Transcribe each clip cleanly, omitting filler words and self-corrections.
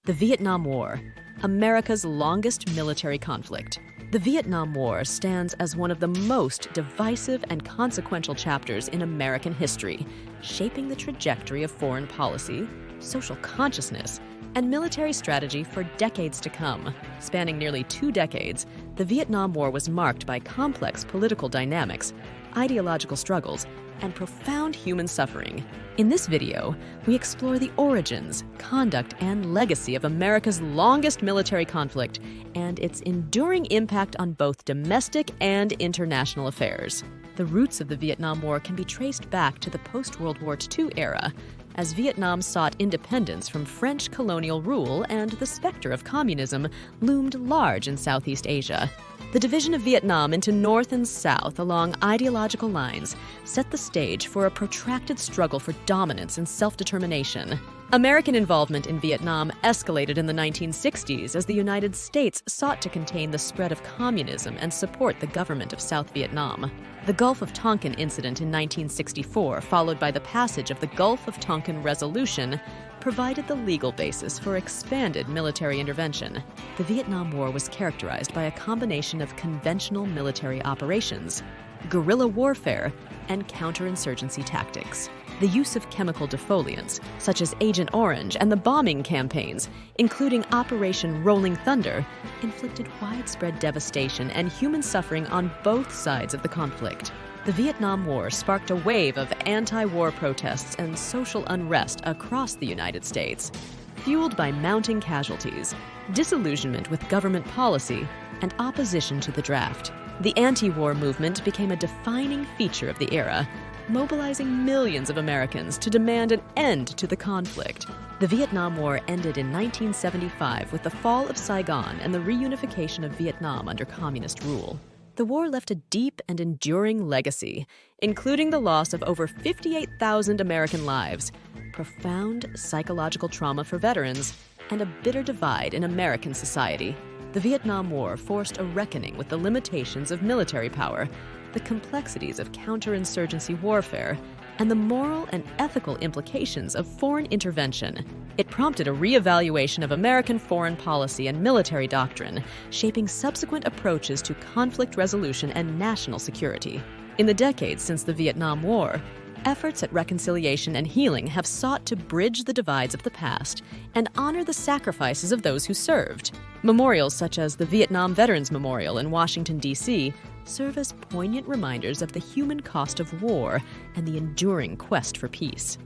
The Vietnam War, America's longest military conflict. The Vietnam War stands as one of the most divisive and consequential chapters in American history, shaping the trajectory of foreign policy, social consciousness, and military strategy for decades to come. Spanning nearly 2 decades, the Vietnam War was marked by complex political dynamics, ideological struggles, and profound human suffering. In this video, we explore the origins, conduct, and legacy of America's longest military conflict and its enduring impact on both domestic and international affairs. The roots of the Vietnam War can be traced back to the post-World War II era, as Vietnam sought independence from French colonial rule and the specter of communism loomed large in Southeast Asia. The division of Vietnam into North and South along ideological lines set the stage for a protracted struggle for dominance and self-determination. American involvement in Vietnam escalated in the 1960s as the United States sought to contain the spread of communism and support the government of South Vietnam. The Gulf of Tonkin incident in 1964, followed by the passage of the Gulf of Tonkin Resolution, provided the legal basis for expanded military intervention. The Vietnam War was characterized by a combination of conventional military operations, guerrilla warfare, and counterinsurgency tactics. The use of chemical defoliants, such as Agent Orange, and the bombing campaigns, including Operation Rolling Thunder, inflicted widespread devastation and human suffering on both sides of the conflict. The Vietnam War sparked a wave of anti-war protests and social unrest across the United States, fueled by mounting casualties, disillusionment with government policy, and opposition to the draft. The anti-war movement became a defining feature of the era, mobilizing millions of Americans to demand an end to the conflict. The Vietnam War ended in 1975 with the fall of Saigon and the reunification of Vietnam under communist rule. The war left a deep and enduring legacy, including the loss of over 58,000 American lives, profound psychological trauma for veterans, and a bitter divide in American society. The Vietnam War forced a reckoning with the limitations of military power, the complexities of counterinsurgency warfare, and the moral and ethical implications of foreign intervention. It prompted a reevaluation of American foreign policy and military doctrine, shaping subsequent approaches to conflict resolution and national security. In the decades since the Vietnam War, efforts at reconciliation and healing have sought to bridge the divides of the past and honor the sacrifices of those who served. Memorials such as the Vietnam Veterans Memorial in Washington, D.C., serve as poignant reminders of the human cost of war and the enduring quest for peace.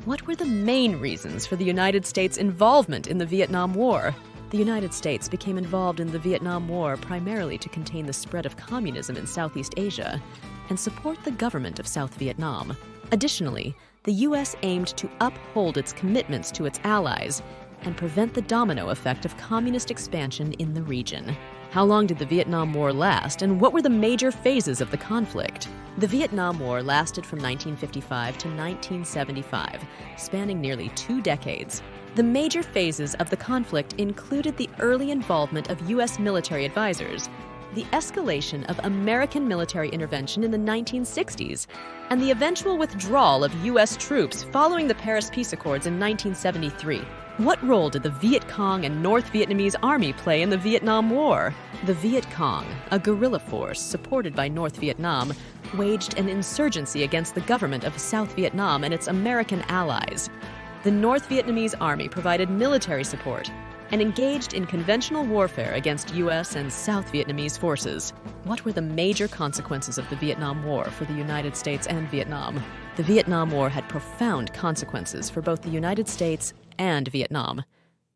What were the main reasons for the United States' involvement in the Vietnam War? The United States became involved in the Vietnam War primarily to contain the spread of communism in Southeast Asia and support the government of South Vietnam. Additionally, the U.S. aimed to uphold its commitments to its allies and prevent the domino effect of communist expansion in the region. How long did the Vietnam War last, and what were the major phases of the conflict? The Vietnam War lasted from 1955 to 1975, spanning nearly 2 decades. The major phases of the conflict included the early involvement of U.S. military advisors, the escalation of American military intervention in the 1960s, and the eventual withdrawal of U.S. troops following the Paris Peace Accords in 1973. What role did the Viet Cong and North Vietnamese Army play in the Vietnam War? The Viet Cong, a guerrilla force supported by North Vietnam, waged an insurgency against the government of South Vietnam and its American allies. The North Vietnamese Army provided military support and engaged in conventional warfare against U.S. and South Vietnamese forces. What were the major consequences of the Vietnam War for the United States and Vietnam? The Vietnam War had profound consequences for both the United States and Vietnam.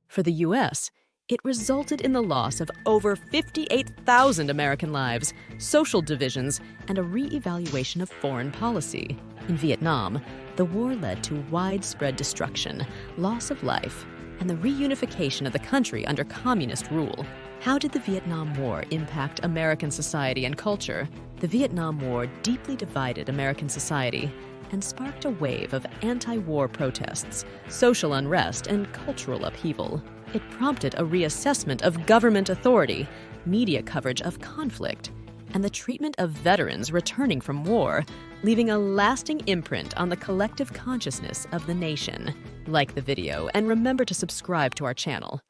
For the U.S., it resulted in the loss of over 58,000 American lives, social divisions, and a re-evaluation of foreign policy. In Vietnam, the war led to widespread destruction, loss of life, and the reunification of the country under communist rule. How did the Vietnam War impact American society and culture? The Vietnam War deeply divided American society and sparked a wave of anti-war protests, social unrest, and cultural upheaval. It prompted a reassessment of government authority, media coverage of conflict, and the treatment of veterans returning from war, leaving a lasting imprint on the collective consciousness of the nation. Like the video and remember to subscribe to our channel.